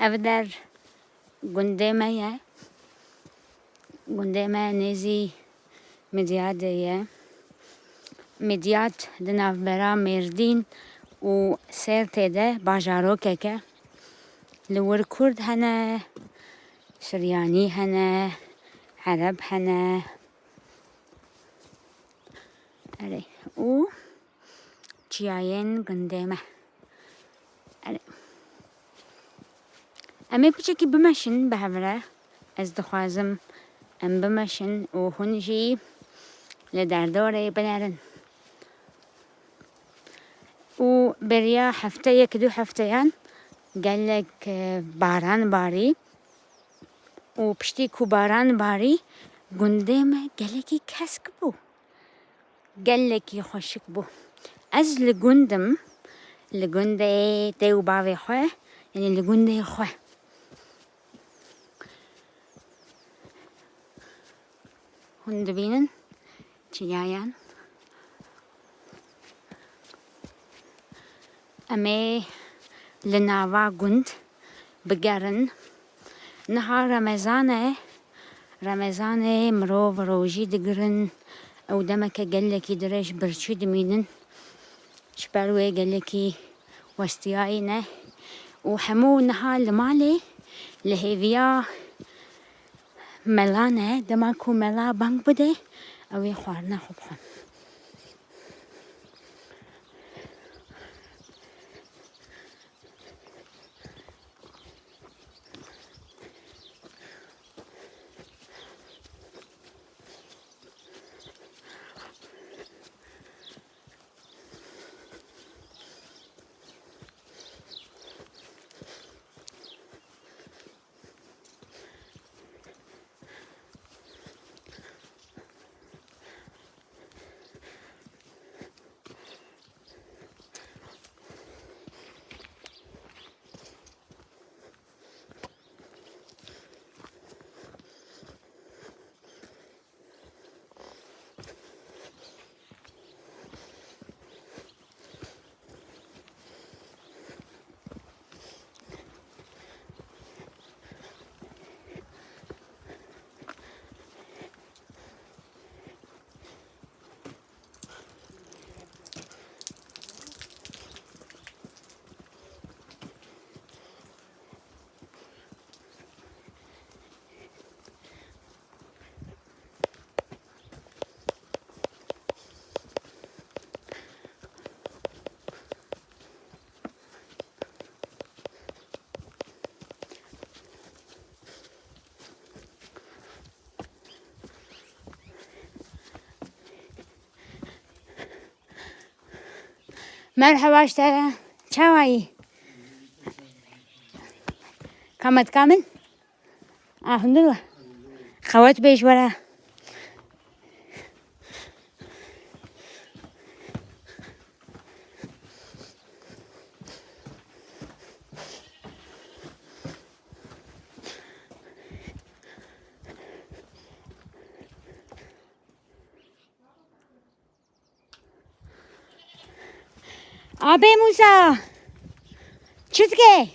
افدر گنده مایه گنده ما نیزی مدیات دیه مدیات دناف برا مردین و سر تیده باجارو که لور کرد هنه سریانی هنه عرب هنه اره و چیاین گنده ما اره اما بچه که بمشن به هفره از دخوازم ام بمشن و هنجی لدرداره بنرن و بریا هفته یک دو هفتهان قال لك باران باري و پشتی کو باران باری گندم گلکی کسک بو گلکی خوشک بو از لگنده دیو باوی خواه یعنی لگنده خواه هند بینن چیایان امی لناوا گند بگرن نهار رمضانه مرو و روژی دگرن او دمک گلکی درش برچی دمینن شبروی گلکی وستیای نه و همو نهار لمالی لهیویا ملانه دماکو ملا بانگ بده اوی خوارنه خوب خون مرحبا اشترا چاوایی کامت کامل هندلو خوات بیش برا آبه موسا چیز که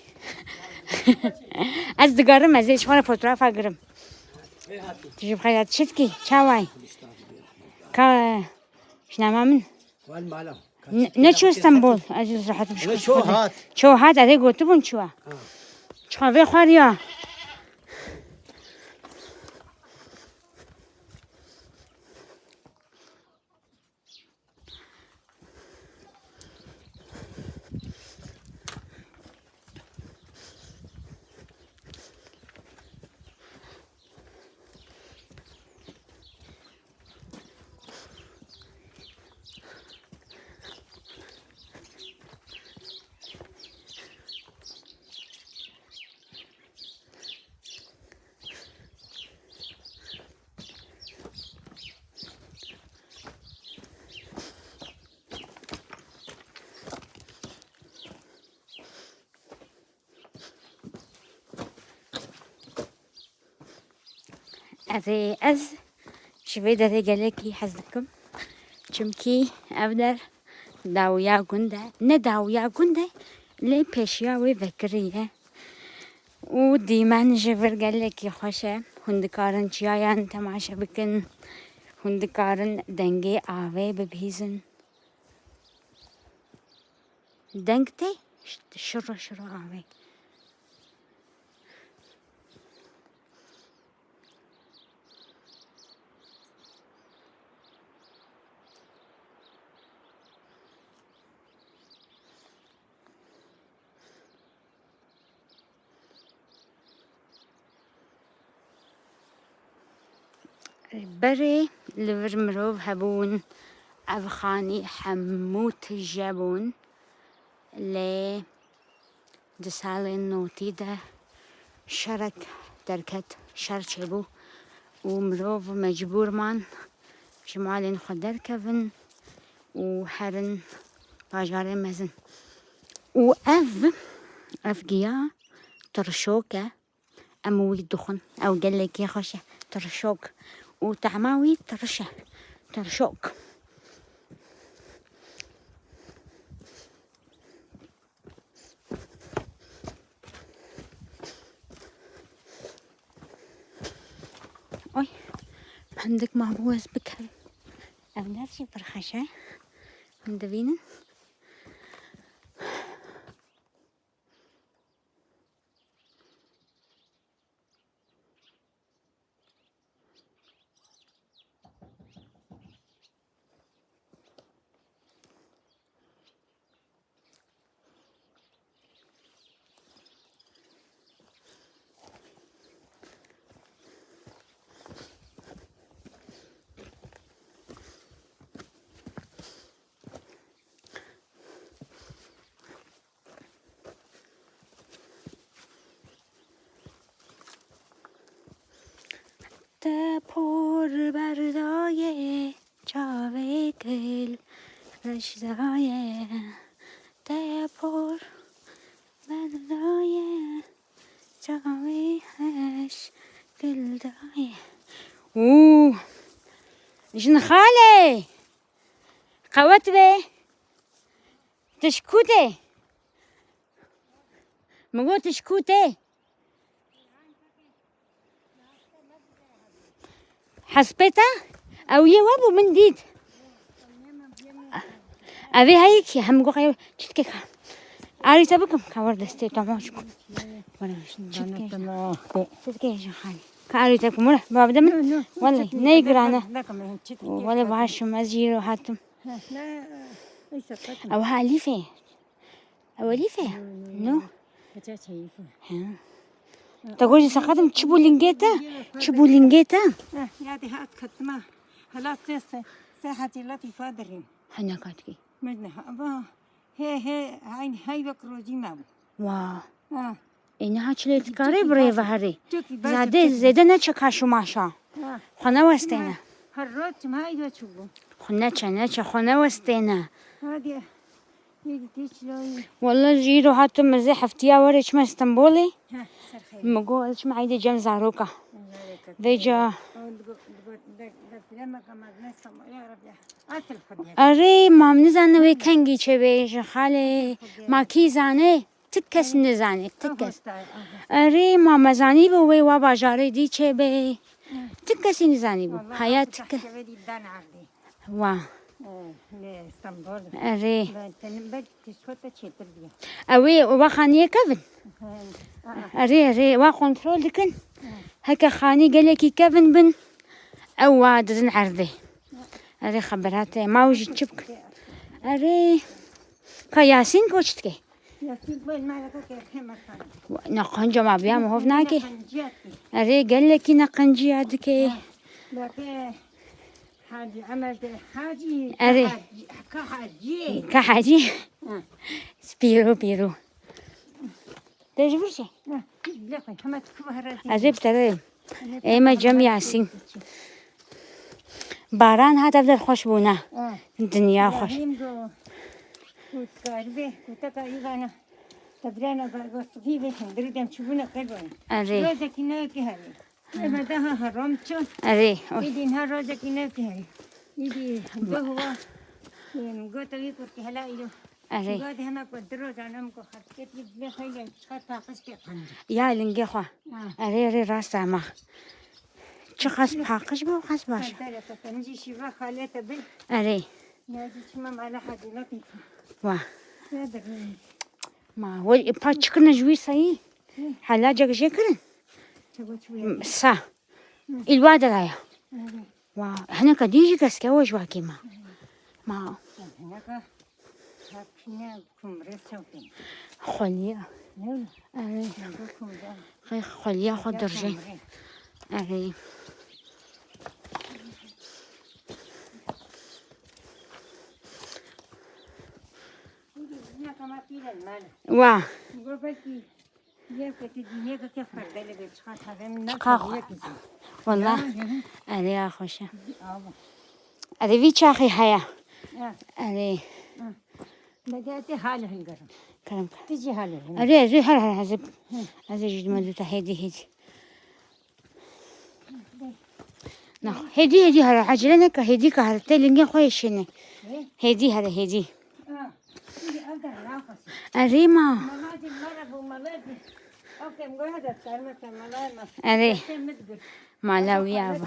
از دگرم از ایش خانه فوتوگراف اگرم تجيب خيات شتكي شاواي كا شنو من نشو اسطنبول اجي راح تمشي شو هات هذا قلت بون شو في خاريا از شوي ده گلکی حزدکم چمکی افدر داویا گنده نه داویا گنده لی پیشیا وی وکریه و دیمان جبر گلکی خوشه هندکارن چیایان تماشا بکن هندکارن دنگی آوه ببیزن دنگته شروع آوه بري لور مروف هبون أفخاني حموت جابون لي دسالين نوتي ده شرك دركت شرشبو ومروف مجبور مان شمالين خدر كفن وحرن باجارين مزن وأف جيا ترشوكة أموي دخن أو قالك يا خشة ترشوك وتعماوي ترشوك أي عندك معبوز بكر أو نفسي برخشة مدبينا پر بردای چاوه گل رشدای پر بردای چاوه هش گل دای اوه جن خاله قوت به تشكوته مقول تشكوته حسبتها او يوابو من ديد ابي هيك هم قوي تشتكي اري تبكم كورد استي تماشكم ولا تشتكي يا خالي كاري تبكم ولا باب دم والله نيجرانا ولا بعش مزيرو هاتم او هاليفه أوليفة نو تقولي سقطم تشبولينجيتا يا دي هات ختمة خلاص ساحتي التي فادرين هنا كاتكي مدنها أبا هي هاي بكروجي مابو وا إنها شليت قريب ريفا هري زاده نتشكاشو ماشا خنا وستينا هالروت ما هاي بتشوفه خنا وستينا هذه والله جيرو هاتو مزي حفتيا ورش ما اسطنبولي مقولش ما عيدي جم زاروكا ديجا أري ما منزانه وي كنجي چه خاله ما كي زانه تكس نزانه تكس أري ما مزاني بو وي واباجاري دي چه بي تكس نزاني بو حياتك وا أري أوي وخانية كفن أري وكنترول دكن هكا خاني قالكي كفن بن أو وادن عرضي أري خبراتي ما وجد شبك أري كياسين كوشتكي نقنجة ما بيا مهوف ناكي أري قالكي نقنجي عدكي حاجي عملت حاجي أري كحاجي بيرو تجبرشي أزيب ترى إما جم ياسين باران هذا بدل خوش بونا الدنيا خوش أري أري آره بعد همه قدر زنم که خط کتیب خیلی چقدر طاقت که خنده. یا لنگه خواه آره راست اما چه خاص پاکش با خاص باش قدر که تنجی شیوا خاله بی. آره نادی چما مالا حدولت میکنه. وا نداریم. ما ولی پا چکن جوی سایی حالا جگشه کرن چگو چوی. سا الواد رایا آره. وا هنه کدیجی کس که وش واقعی ما هنگا هپینه کمره سوپین. خلیا نه. آره نگو کمره. خیلی خلیا خود درجه آره نه کما پیرن مال. وا نگو بکی. یه کتی دنیا که فردا لگه چقدر خدام چقدر نکردی. والله آره خوشه آوا. آره وی چاخی هیا آه. آره بدأت حاله القرن. کلام تيجي حاله. آره زی هر حزب از جد ما دوتا هدی نه هدی هر عجله نکه هدی که هر تلنگی خویشونه هدی هر هدی تيجي أقدر ناقص. آره ما ملادي مرة بملادي. أوكي مقعدة كلمة ملادي. آره مدقر. مالاوی آوا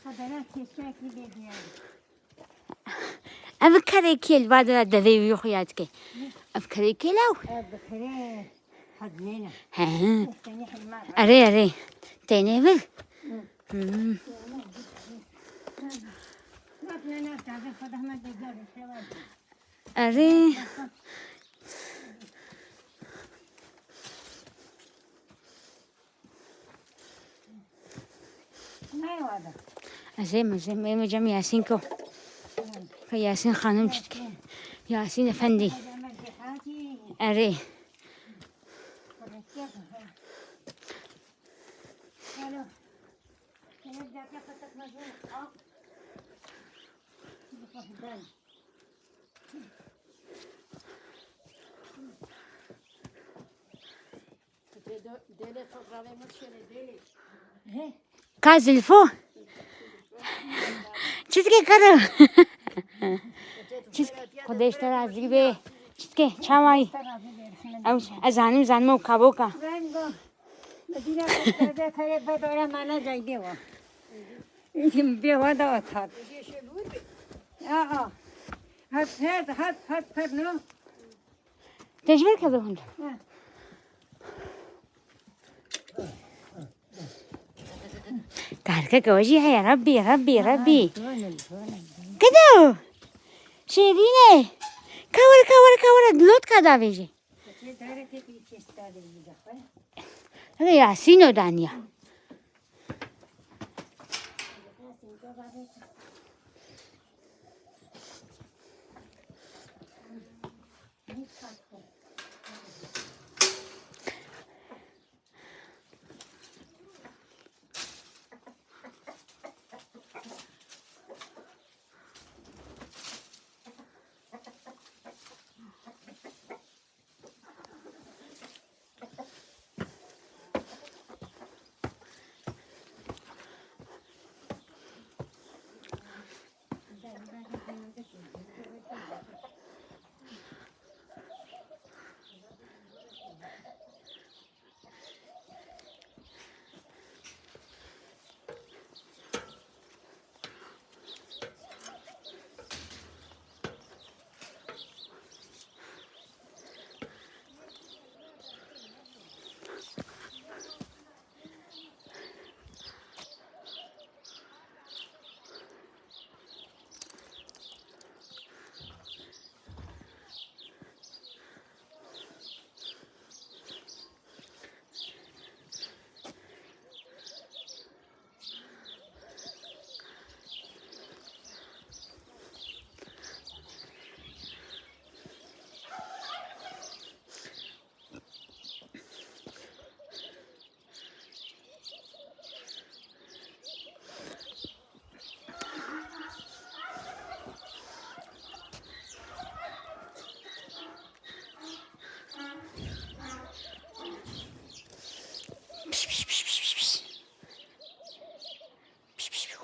خدمات كيساكي بيديان. افکری کل بعد دوی خویاد که افکری کلاو بخير حدنينا. ها استنيح الماء. آره تینه بر ما بنا تعرف خدمة دجاج الشوال. آره ما يواضح. ما جمع یاسین کو که یاسین خانم چید که یاسین افندی خدمة جحاتي. آره الو. نبدأ كفتك مجهول. بفهدان. هه. کازلفو چید که کرو چید خودش تر از دیگه چید که چاوای او از هنیم زنمو کابو که رنگو. مدينة كذا خير بدورة مانا جاي ديوا. يمكن بيوا ده أثار. هات فرنو. تجبر که بهون کارکه گوشی های ربی کدو شیرینه کور دلوت کدا بیجی اگه یاسینو دانیا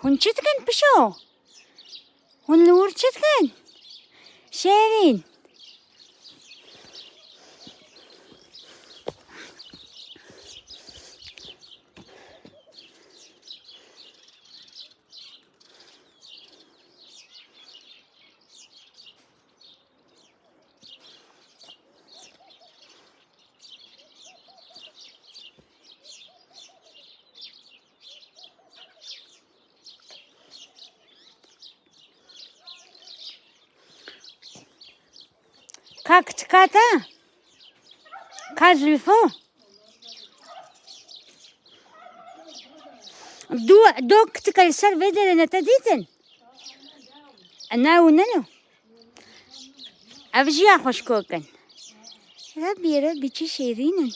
هون چتکن بشو هون لور چتکن شیرین Как тката? Как зульфо? دو كتكال سر فيدر نتديتن أنا وننو أفجي خوش كوكن ربي ربي چه شيرينن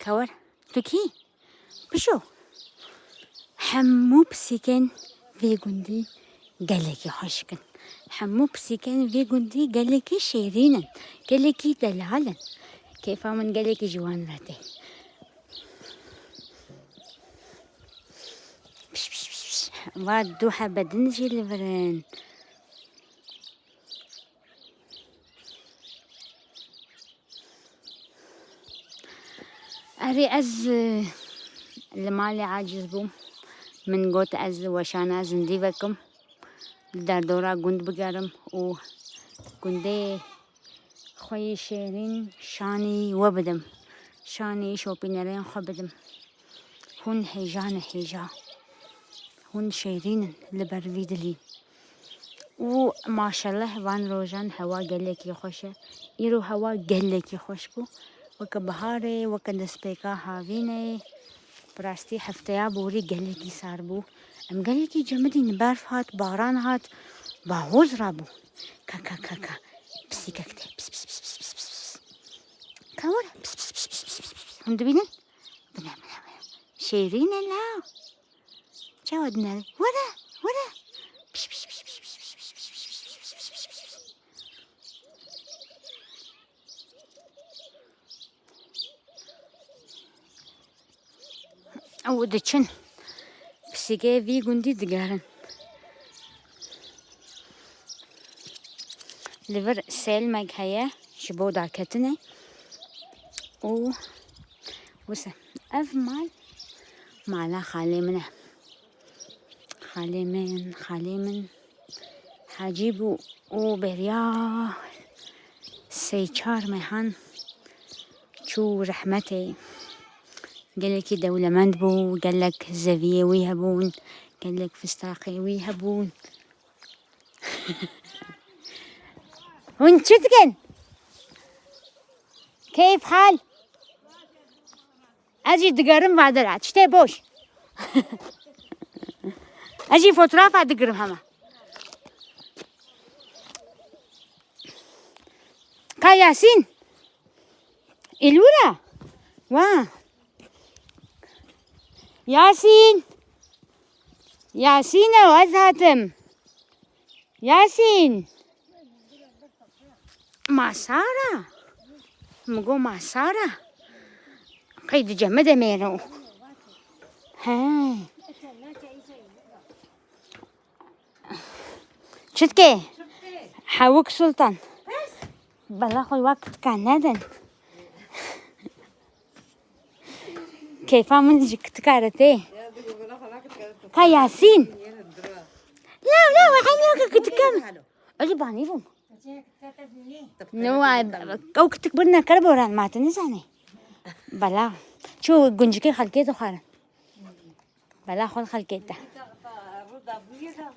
كور تكي بشو حمو بسيكن في جندي قالك حشكن حمو بسيكن في جندي قالك شيرينا قالك دلعلا كيف من قالك جوان راتي وادو حبدن جيلفرن أري أز المالي عاجز بوم من قوت أز وشان أز نديفكم در دورا قند بقرم و قندي خوي شيرين شاني وبدم شاني شوبينرين خبدم هون حيجان حيجا هون شيرين لبرويدلي و ما شاء الله وان روجان هوا قلك يخوشه إيرو هوا قلك يخوشكو وك بهاره وك دسپیکا هاوینه براستی هفته بوری گلکی سار بو ام گلکی جمدین برف هات باران هات باغوز رابو کا پسی ککته پس پس پس پس پس پس کور پس پس پس پس پس هم دبینن بنا شیرین لا جودنا ورا پس پس پس پس او دچن بسیگه وی گندی دگرن لیور سیل مگ هیا شبو داکتنه او وسه اف مالا خالی من حاجیبو او بریا سيچار مهان شو رحمتي قال لك دولمند بو قال لك زفيه ويهبون قال لك فستاقي ويهبون هون شتكن كيف حال اجي دقرم بعد العاد شتي بوش اجي فوتوغراف ادقرم هما كا ياسين الورا واه ياسين وازهتم ياسين مع سارة مقو مع سارة قيد جمد ميرو ها شتكي حاوك سلطان بلاخو الوقت كان ندن كيف من جكت كارتي كا ياسين لا وحني كنت كم اجيب عنيهم نو او كنت كبرنا كربوران ما تنساني بلا شو جنجكي خلكيته خارن بلا خل خلكيته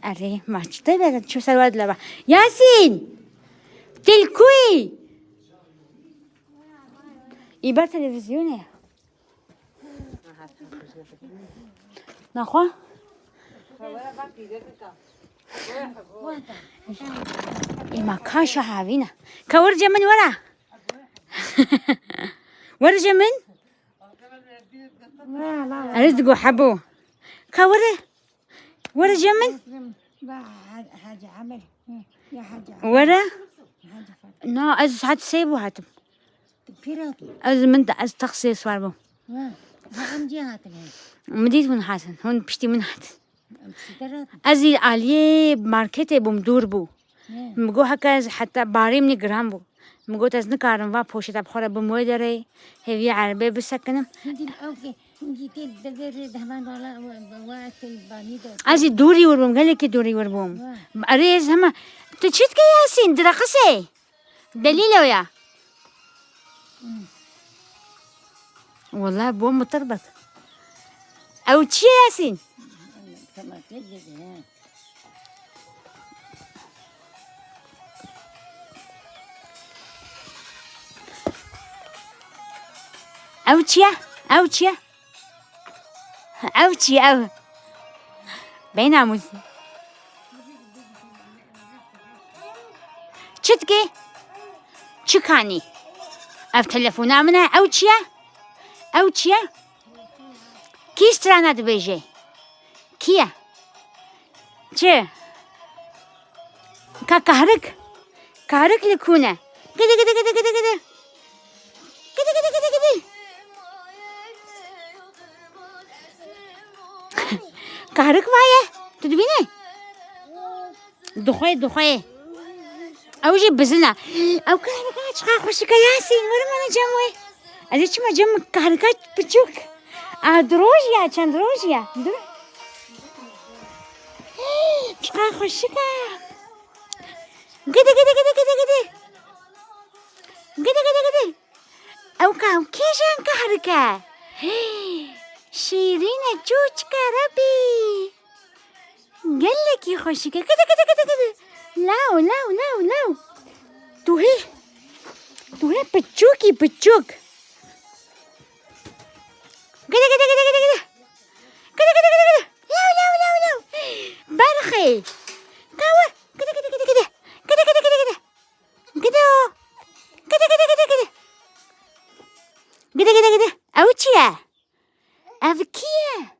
اري ما تشتبه شو سواد لبا ياسين تلكوي يبر تلفزيوني نخوا إما كاشا هاوينا كورجة من ورا ورجة من رزقو حبو كورة ورجة من حاجة عمل يا حاجة ورا حاجة نا از هات سيبو هاتم فيراتي از من از تخصي سواربو هم جهاتنا مديت من حسن هون بشتي من حسن بسيطرات ازي عليه ماركت بمدور بو مگو هکز حتی باریم نی گرام بو مگو تاز نکارم و پوشت بخوره بموی داره هیوی عربه بسکنم هندي اوكي جيتي دبر دهمان ولا وقت الباني ده ازي دوری وربم گله که دوری وربم اریز همه تو چیت که یاسین درقصه دلیل ویا والله بو متربط او چی یاسین كما تجد او چیه او چیه او چیه او بیناموز چت که چکانی او تلفونا منه او چیه او چیه کی استرانا دبیجه کیه چه که کهرک لکونه گده گده گده گده گده گده گده گده گده كهرك معايا تدبيني دخوي او جيب بزنا او كهركات شخا خوشك ياسين ولا ما نجموي اديش ما جم كهركات بتشوك دروجيا كان دروجيا شخا خوشك كده كده كده كده كده كده كده كده او كام كيشان كهركا شيرين جوجك ربي قال لك يا خوشك كده كده كده كده لاو توهي بتشوكي بتشوك كده كده كده كده كده كده كده كده كده لاو برخي كاوة كده كده كده كده كده كده كده كده كده كده كده كده كده كده كده اوتشيا أفكيه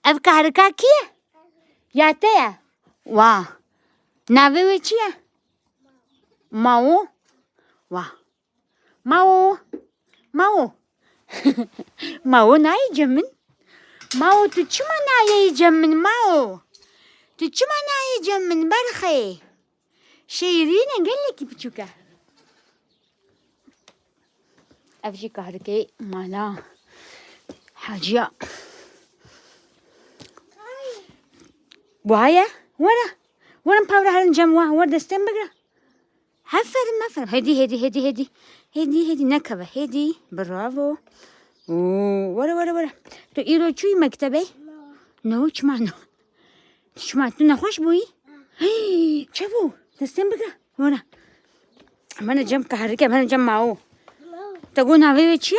أفكا هركاكيه ياتيا وا نابي ويشيا ماو وا ماو ماو ناي جمن ماو تشما ناي جمن ماو تشما ناي جمن برخي شيرين قال لك بتشوكا أفجي كهركي مالا حاجة وهايا ورا مباورة هرن جموة ورد استنبقرة هفر هدي نكبة هدي برافو ورا تو إيرو تشوي مكتبي نو شما تو نخوش بوي شافو تستنبقرة ورا أنا جم كهركة أنا جم معو تقول ناوي وشيا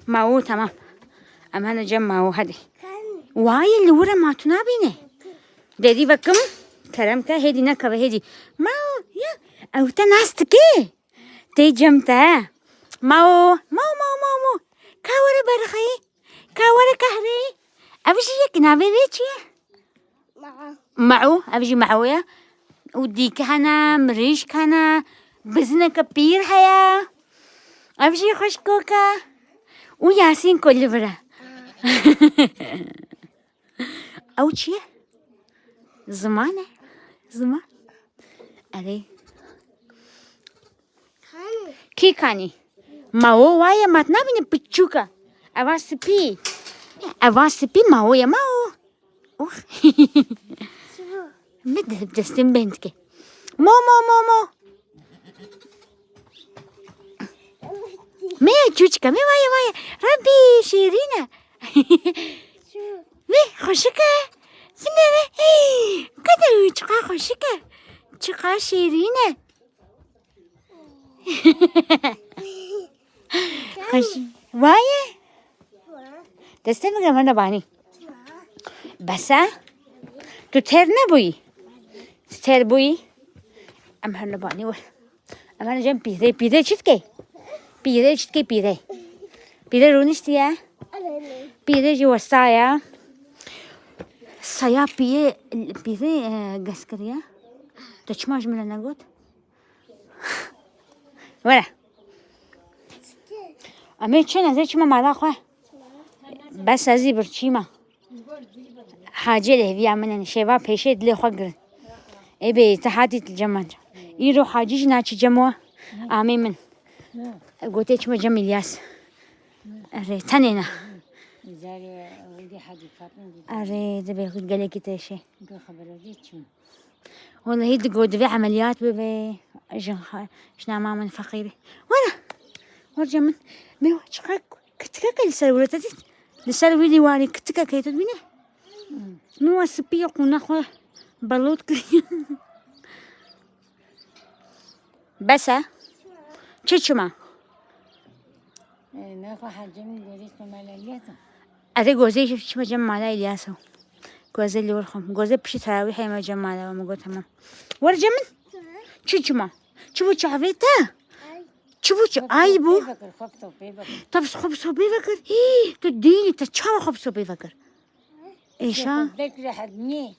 معو تمام أنا جم معو هدي واي اللي ورا ما تنابينه دادي بكم كلامك هدي نكبة هدي معو يا أو تناستكي تي جمتا معو كاورا برخي كاورا كهري أبجي كنابي بيتشيا معو أبجي معويا وديك هنا مريش كنا بزنك بير هيا أبجي خشكوكا وياسين كل برا أو شيء زمان أري كي كاني ما هو وايا ما تنابين بتشوكا أواسبي ما هو يا ما هو مده بجسم بنتك مو مي جوجكا مي وايا ربي شيرينة مي خوشكا فنانة كده چقا خوشكا چقا شيرينة خوش وايا دستم من بانی بسا تو تر نبوی تر بوی ام هرنباني ول ام انا جنب بيذي شتكي بيذي رونشتيا بيذي جوا السايا سايا بيذي قسكريا تشماج من النقود ولا امي تشنا زي ما مالا خو بس ازي برشيما حاجه له بيعملن شباب بيشي دلي خقر ابي تحاتي الجمال يرو حاجيش ناتش جموا امي من قلت لك ما جم الياس اري تنينا زاري ولدي حاجة فاطمة اري دبي قال لك تشي خبر ديتشم والله هي تقول دبي عمليات ببي اجن شنا ما من فقيري ورجع من مي شقك كتكك لسالو لي واري كتكك هي تدبينه مو سبيق وناخذ بلوط كريم بس تشما ناخذ حاجة من جوزي مالالياته أتى جوزي شفت ما جمع على إلياسو جوزي اللي ورخم جوزي بشي تراويح ما جمع على وما قلت تمام ورجع من تشما شوفوا شعبيته شوفوا عيبو طب خبصوا بيفكر إيه تديني تتشاو خبصوا بيفكر إيشا ذاك لحد مني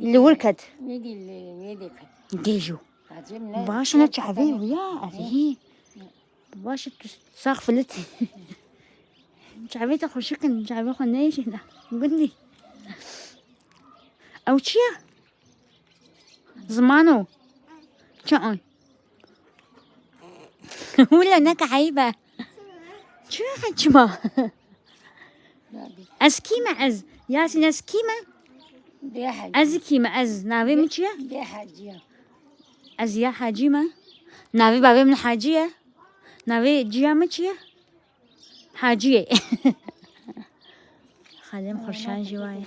اللي وركد يدي اللي يدي ديجو باش أنا شعبي ويا أريه باش تساق فلتي شعبي تاخذ شكل شعبي خو نيش هنا قل لي أو شيا زمانو شلون ولا نك عيبة شو حجمه أسكيمة أز ياسين أسكيمة أزكيمة أز نابي مشيا أز يا حاجيمة نابي بابي من حاجية نابي جيا مشيا حاجية خليهم خرشان جواي